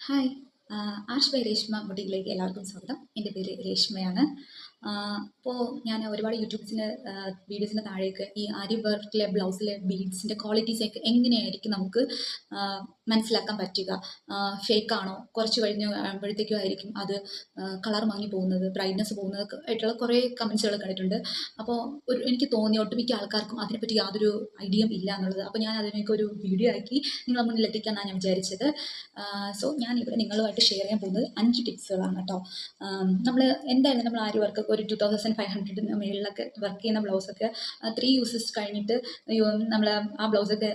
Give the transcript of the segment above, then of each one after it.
Hi. Ash by Reshma ബുട്ടീക്കിലേക്ക് എല്ലാവർക്കും സ്വാഗതം. എൻ്റെ പേര് രേഷ്മയാണ്. അപ്പോൾ ഞാൻ ഒരുപാട് യൂട്യൂബ്സിൻ്റെ വീഡിയോസിൻ്റെ താഴേക്ക് ഈ ആരി വർക്കിലെ ബ്ലൗസിലെ ബീഡ്സിൻ്റെ ക്വാളിറ്റീസൊക്കെ എങ്ങനെയായിരിക്കും നമുക്ക് മനസ്സിലാക്കാൻ പറ്റുക, ഫേക്കാണോ, കുറച്ച് കഴിഞ്ഞ് ആകുമ്പോഴത്തേക്കും ആയിരിക്കും അത് കളർ മങ്ങി പോകുന്നത്, ബ്രൈറ്റ്നസ് പോകുന്നത് ആയിട്ടുള്ള കുറേ കമൻസുകൾ കണ്ടിട്ടുണ്ട്. അപ്പോൾ എനിക്ക് തോന്നി ഒട്ടുമിക്ക ആൾക്കാർക്കും അതിനെപ്പറ്റി യാതൊരു ഐഡിയയും ഇല്ല എന്നുള്ളത്. അപ്പോൾ ഞാൻ അതിനൊക്കെ ഒരു വീഡിയോ ആക്കി നിങ്ങളെ മുന്നിൽ എത്തിക്കാമെന്നാണ് ഞാൻ വിചാരിച്ചത്. സോ ഞാനിവിടെ നിങ്ങളുമായിട്ട് ഷെയർ ചെയ്യാൻ പോകുന്നത് 5 ടിപ്സുകളാണ് കേട്ടോ. നമ്മൾ എന്തായാലും നമ്മൾ ആരി വർക്കൊക്കെ ഒരു 2500 മേളിലൊക്കെ വർക്ക് ചെയ്യുന്ന ബ്ലൗസൊക്കെ 3 യൂസസ് കഴിഞ്ഞിട്ട് നമ്മൾ ആ ബ്ലൗസൊക്കെ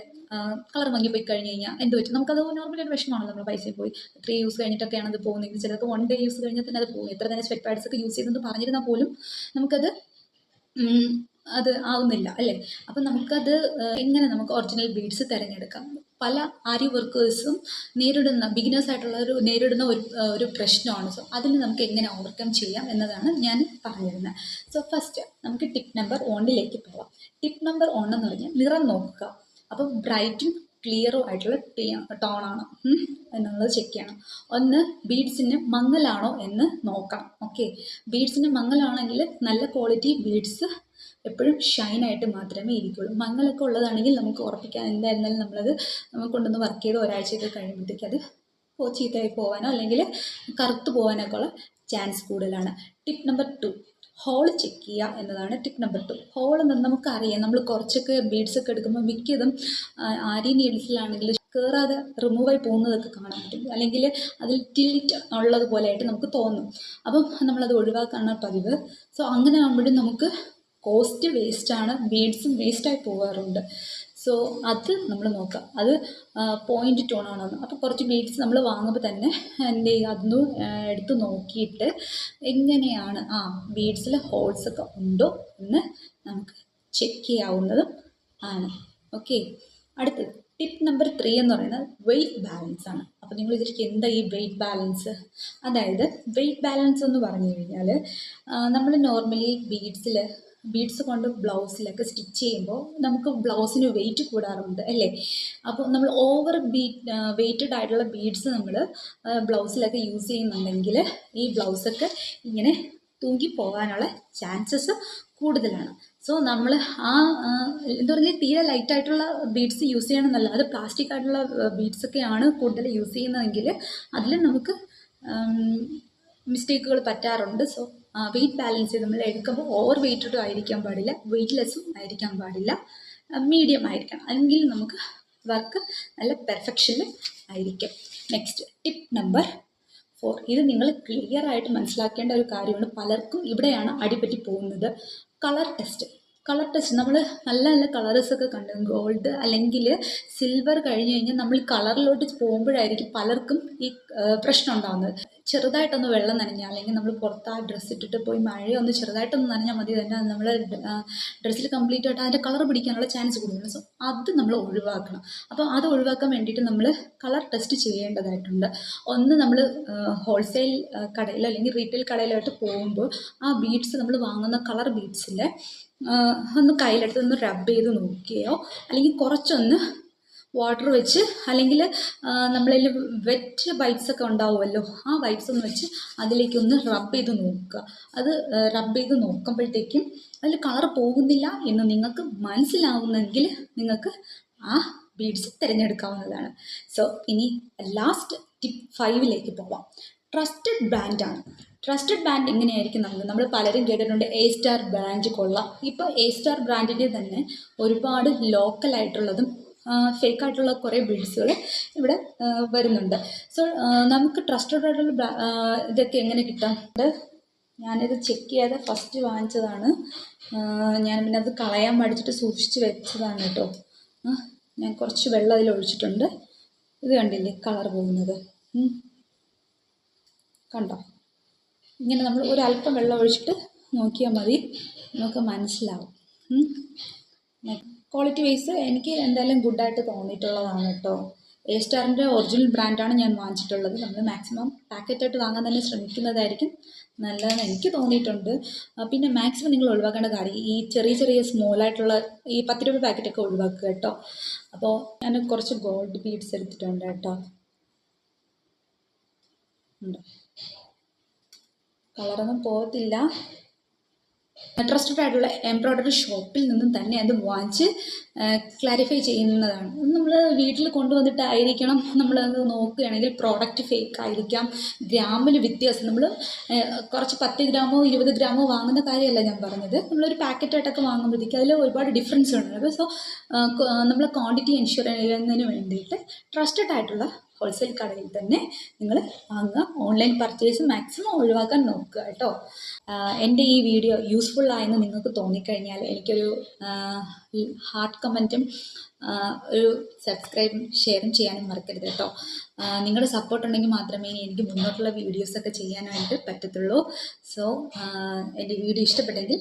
കളർ മങ്ങിപ്പോയി കഴിഞ്ഞ് കഴിഞ്ഞാൽ എന്ത് പറ്റും? നമുക്കത് നോർമലി ഒരു വിഷമമാണല്ലോ. നമ്മൾ പൈസ പോയി 3 യൂസ് കഴിഞ്ഞിട്ടൊക്കെയാണ് അത് പോകുന്നതെങ്കിൽ ചിലർക്ക് 1 ഡേ യൂസ് കഴിഞ്ഞാൽ തന്നെ അത് പോകും. എത്ര തന്നെ സ്വെറ്റ് പാഡ്സ് ഒക്കെ യൂസ് ചെയ്തെന്ന് പറഞ്ഞിരുന്നാൽ പോലും നമുക്കത് അത് ആവുന്നില്ല അല്ലേ? അപ്പം നമുക്കത് എങ്ങനെ നമുക്ക് ഒറിജിനൽ ബീഡ്സ് തിരഞ്ഞെടുക്കാം? പല ആരി വർക്കേഴ്സും നേരിടുന്ന നേരിടുന്ന ഒരു പ്രശ്നമാണ്. സോ അതിന് നമുക്ക് എങ്ങനെ ഓവർകം ചെയ്യാം എന്നതാണ് ഞാൻ പറഞ്ഞിരുന്നത്. സോ ഫസ്റ്റ് നമുക്ക് ടിപ്പ് നമ്പർ 1ലേക്ക് പോവാം. ടിപ്പ് നമ്പർ 1 എന്ന് പറഞ്ഞാൽ നിറം നോക്കുക. അപ്പം ബ്രൈറ്റും ക്ലിയറും ആയിട്ടുള്ള ടോണാണ് എന്നുള്ളത് ചെക്ക് ചെയ്യണം. ഒന്ന്, ബീഡ്സിന് മങ്ങലാണോ എന്ന് നോക്കണം. ഓക്കെ, ബീഡ്സിന് മങ്ങലാണെങ്കിൽ നല്ല ക്വാളിറ്റി ബീഡ്സ് എപ്പോഴും ഷൈനായിട്ട് മാത്രമേ ഇരിക്കുള്ളൂ. മങ്ങലൊക്കെ ഉള്ളതാണെങ്കിൽ നമുക്ക് ഉറപ്പിക്കാൻ എന്തായിരുന്നാലും നമ്മളത് കൊണ്ടുവന്ന് വർക്ക് ചെയ്ത് ഒരാഴ്ചയൊക്കെ കഴിയുമ്പോഴത്തേക്ക് അത് ചീത്തയായി പോകാനോ അല്ലെങ്കിൽ കറുത്ത് പോകാനൊക്കെ ഉള്ള ചാൻസ് കൂടുതലാണ്. ടിപ്പ് നമ്പർ 2, ഹോൾ ചെക്ക് ചെയ്യുക എന്നതാണ് ടിപ്പ് നമ്പർ 2. ഹോൾ എന്ന് നമുക്കറിയാം. നമ്മൾ കുറച്ചൊക്കെ ബീഡ്സൊക്കെ എടുക്കുമ്പോൾ മിക്കതും ആരി നീഡ്സിലാണെങ്കിൽ കയറാതെ റിമൂവായി പോകുന്നതൊക്കെ കാണാൻ പറ്റും, അല്ലെങ്കിൽ അതിൽ ടിൽറ്റ് ഉള്ളതുപോലെയായിട്ട് നമുക്ക് തോന്നും. അപ്പം നമ്മളത് ഒഴിവാക്കാനാണ് പതിവ്. സോ അങ്ങനെ ആകുമ്പോഴും നമുക്ക് കോസ്റ്റ് വേസ്റ്റാണ്, ബീഡ്സും വേസ്റ്റായി പോകാറുണ്ട്. സോ അത് നമ്മൾ നോക്കാം, അത് പോയിൻ്റ് ടോണാണോ എന്ന്. അപ്പോൾ കുറച്ച് ബീഡ്സ് നമ്മൾ വാങ്ങുമ്പോൾ തന്നെ എന്ത് ചെയ്യുക, അതൊന്ന് എടുത്ത് നോക്കിയിട്ട് എങ്ങനെയാണ് ബീഡ്സിൽ ഹോൾസൊക്കെ ഉണ്ടോ എന്ന് നമുക്ക് ചെക്ക് ചെയ്യാവുന്നതും ആണ്. ഓക്കെ, അടുത്തത് ടിപ്പ് നമ്പർ 3 എന്ന് പറയുന്നത് വെയ്റ്റ് ബാലൻസ് ആണ്. അപ്പോൾ നിങ്ങൾ ഇതിലേക്ക് എന്താ ഈ വെയ്റ്റ് ബാലൻസ്? അതായത് വെയ്റ്റ് ബാലൻസ് എന്ന് പറഞ്ഞു കഴിഞ്ഞാൽ നമ്മൾ നോർമലി ബീഡ്സ് കൊണ്ട് ബ്ലൗസിലൊക്കെ സ്റ്റിച്ച് ചെയ്യുമ്പോൾ നമുക്ക് ബ്ലൗസിന് വെയിറ്റ് കൂടാറുണ്ട് അല്ലേ? അപ്പോൾ നമ്മൾ വെയ്റ്റഡ് ആയിട്ടുള്ള ബീഡ്സ് നമ്മൾ ബ്ലൗസിലൊക്കെ യൂസ് ചെയ്യുന്നുണ്ടെങ്കിൽ ഈ ബ്ലൗസൊക്കെ ഇങ്ങനെ തൂങ്ങിപ്പോകാനുള്ള ചാൻസസ് കൂടുതലാണ്. സോ നമ്മൾ എന്താ പറയുക, തീരെ ലൈറ്റായിട്ടുള്ള ബീഡ്സ് യൂസ് ചെയ്യണമെന്നല്ല, അത് പ്ലാസ്റ്റിക് ആയിട്ടുള്ള ബീഡ്സൊക്കെയാണ് കൂടുതൽ യൂസ് ചെയ്യുന്നതെങ്കിൽ അതിൽ നമുക്ക് മിസ്റ്റേക്കുകൾ പറ്റാറുണ്ട്. സോ വെയ്റ്റ് ബാലൻസ് ചെയ്ത് നമ്മൾ എടുക്കുമ്പോൾ ഓവർ വെയ്റ്റഡും ആയിരിക്കാൻ പാടില്ല, വെയ്റ്റ്ലെസ്സും ആയിരിക്കാൻ പാടില്ല, മീഡിയം ആയിരിക്കണം. അല്ലെങ്കിൽ നമുക്ക് വർക്ക് നല്ല പെർഫെക്ഷനിൽ ആയിരിക്കും. നെക്സ്റ്റ് ടിപ്പ് നമ്പർ 4, ഇത് നിങ്ങൾ ക്ലിയർ ആയിട്ട് മനസ്സിലാക്കേണ്ട ഒരു കാര്യമാണ്. പലർക്കും ഇവിടെയാണ് അടിപറ്റി പോകുന്നത്. കളർ ടെസ്റ്റ് നമ്മൾ നല്ല നല്ല കളേഴ്സൊക്കെ കണ്ട് ഗോൾഡ് അല്ലെങ്കിൽ സിൽവർ കഴിഞ്ഞ് കഴിഞ്ഞാൽ നമ്മൾ കളറിലോട്ട് പോകുമ്പോഴായിരിക്കും പലർക്കും ഈ പ്രശ്നം ഉണ്ടാകുന്നത്. ചെറുതായിട്ടൊന്ന് വെള്ളം നനഞ്ഞാൽ, അല്ലെങ്കിൽ നമ്മൾ പുറത്ത് ആ ഡ്രസ്സ് ഇട്ടിട്ട് പോയി മഴയൊന്ന് ചെറുതായിട്ടൊന്ന് നനഞ്ഞാൽ മതി തന്നെ നമ്മൾ ഡ്രസ്സിൽ കംപ്ലീറ്റ് ആയിട്ട് അതിൻ്റെ കളർ പിടിക്കാനുള്ള ചാൻസ് കൂടുതലാണ്. സോ അത് നമ്മൾ ഒഴിവാക്കണം. അപ്പോൾ അത് ഒഴിവാക്കാൻ വേണ്ടിയിട്ട് നമ്മൾ കളർ ടെസ്റ്റ് ചെയ്യേണ്ടതായിട്ടുണ്ട്. ഒന്ന്, നമ്മൾ ഹോൾസെയിൽ കടയിലോ അല്ലെങ്കിൽ റീറ്റെയിൽ കടയിലോട്ട് പോകുമ്പോൾ ആ ബീഡ്സ് നമ്മൾ വാങ്ങുന്ന കളർ ബീഡ്സിൽ ഒന്ന് കയ്യിലെടുത്ത് ഒന്ന് റബ്ബ് ചെയ്ത് നോക്കുകയോ, അല്ലെങ്കിൽ കുറച്ചൊന്ന് വാട്ടർ വെച്ച്, അല്ലെങ്കിൽ നമ്മളിൽ വെറ്റ് വൈപ്സ് ഒക്കെ ഉണ്ടാവുമല്ലോ, ആ വൈപ്സ് ഒന്ന് വെച്ച് അതിലേക്കൊന്ന് റബ്ബ് ചെയ്ത് നോക്കുക. അത് റബ്ബ് ചെയ്ത് നോക്കുമ്പോഴത്തേക്കും അതിൽ കളർ പോകുന്നില്ല എന്ന് നിങ്ങൾക്ക് മനസ്സിലാവുന്നെങ്കിൽ നിങ്ങൾക്ക് ആ ബീഡ്സ് തിരഞ്ഞെടുക്കാവുന്നതാണ്. സോ ഇനി ലാസ്റ്റ് ടിപ്പ് 5ലേക്ക് പോവാം. ട്രസ്റ്റഡ് ബ്രാൻഡാണ്. ട്രസ്റ്റഡ് ബ്രാൻഡ് എങ്ങനെയായിരിക്കും? നമ്മൾ പലരും കേട്ടിട്ടുണ്ട് എ സ്റ്റാർ ബ്രാൻഡ് കൊള്ളാം. ഇപ്പോൾ എ സ്റ്റാർ ബ്രാൻഡിൻ്റെ തന്നെ ഒരുപാട് ലോക്കലായിട്ടുള്ളതും ഫേക്കായിട്ടുള്ള കുറേ ബീഡ്സുകൾ ഇവിടെ വരുന്നുണ്ട്. സോ നമുക്ക് ട്രസ്റ്റഡ് ആയിട്ടുള്ള ഇതൊക്കെ എങ്ങനെ കിട്ടാം? ഞാനിത് ചെക്ക് ചെയ്യാതെ ഫസ്റ്റ് വാങ്ങിച്ചതാണ്. ഞാൻ പിന്നെ അത് കളയാൻ മടിച്ചിട്ട് സൂക്ഷിച്ച് വെച്ചതാണ് കേട്ടോ. ഞാൻ കുറച്ച് വെള്ളം അതിൽ ഒഴിച്ചിട്ടുണ്ട്. ഇത് കണ്ടില്ലേ കളർ പോകുന്നത്? കണ്ടോ? ഇങ്ങനെ നമ്മൾ ഒരല്പം വെള്ളം ഒഴിച്ചിട്ട് നോക്കിയാൽ മതി, നമുക്ക് മനസ്സിലാവും. ക്വാളിറ്റി വൈസ് എനിക്ക് എന്തായാലും ഗുഡായിട്ട് തോന്നിയിട്ടുള്ളതാണ് കേട്ടോ. എ സ്റ്റാറിൻ്റെ ഒറിജിനൽ ബ്രാൻഡാണ് ഞാൻ വാങ്ങിച്ചിട്ടുള്ളത്. നമ്മൾ മാക്സിമം പാക്കറ്റായിട്ട് വാങ്ങാൻ തന്നെ ശ്രമിക്കുന്നതായിരിക്കും നല്ലതെന്ന് എനിക്ക് തോന്നിയിട്ടുണ്ട്. പിന്നെ മാക്സിമം നിങ്ങൾ ഒഴിവാക്കേണ്ട കാര്യം ഈ ചെറിയ സ്മോളായിട്ടുള്ള ഈ 10 രൂപ പാക്കറ്റൊക്കെ ഒഴിവാക്കുക കേട്ടോ. അപ്പോൾ ഞാൻ കുറച്ച് ഗോൾഡ് ബീഡ്സ് എടുത്തിട്ടുണ്ട് കേട്ടോ. ഉണ്ട്, കളറൊന്നും പോകത്തില്ല. ട്രസ്റ്റഡ് ആയിട്ടുള്ള എംബ്രോയ്ഡറി ഷോപ്പിൽ നിന്നും തന്നെ അത് വാങ്ങിച്ച് ക്ലാരിഫൈ ചെയ്യുന്നതാണ്. നമ്മൾ വീട്ടിൽ കൊണ്ടുവന്നിട്ടായിരിക്കണം നമ്മളത് നോക്കുകയാണെങ്കിൽ പ്രോഡക്റ്റ് ഫേക്ക് ആയിരിക്കാം, ഗ്രാമിന് വ്യത്യാസം. നമ്മൾ കുറച്ച് 10 ഗ്രാമോ 20 ഗ്രാമോ വാങ്ങുന്ന കാര്യമല്ല ഞാൻ പറഞ്ഞത്. നമ്മളൊരു പാക്കറ്റായിട്ടൊക്കെ വാങ്ങുമ്പോഴത്തേക്ക് അതിൽ ഒരുപാട് ഡിഫറൻസ് ഉണ്ട്. സോ നമ്മൾ ക്വാണ്ടിറ്റി എൻഷുർ ചെയ്യുന്നതിന് വേണ്ടിയിട്ട് ട്രസ്റ്റഡ് ആയിട്ടുള്ള ഹോൾസെയിൽ കടയിൽ തന്നെ നിങ്ങൾ വാങ്ങുക. ഓൺലൈൻ പർച്ചേസ് മാക്സിമം ഒഴിവാക്കാൻ നോക്കുക കേട്ടോ. എൻ്റെ ഈ വീഡിയോ യൂസ്ഫുൾ ആയെന്ന് നിങ്ങൾക്ക് തോന്നിക്കഴിഞ്ഞാൽ എനിക്കൊരു ഹാർട്ട് കമൻറ്റും ഒരു സബ്സ്ക്രൈബും ഷെയറും ചെയ്യാനും മറക്കരുത് കേട്ടോ. നിങ്ങളുടെ സപ്പോർട്ട് ഉണ്ടെങ്കിൽ മാത്രമേ എനിക്ക് മുന്നോട്ടുള്ള വീഡിയോസൊക്കെ ചെയ്യാനായിട്ട് പറ്റത്തുള്ളൂ. സോ എൻ്റെ വീഡിയോ ഇഷ്ടപ്പെട്ടെങ്കിൽ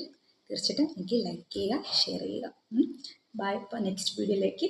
തീർച്ചയായിട്ടും എനിക്ക് ലൈക്ക് ചെയ്യുക, ഷെയർ ചെയ്യുക. ബൈ. ഇപ്പോൾ നെക്സ്റ്റ് വീഡിയോയിലേക്ക്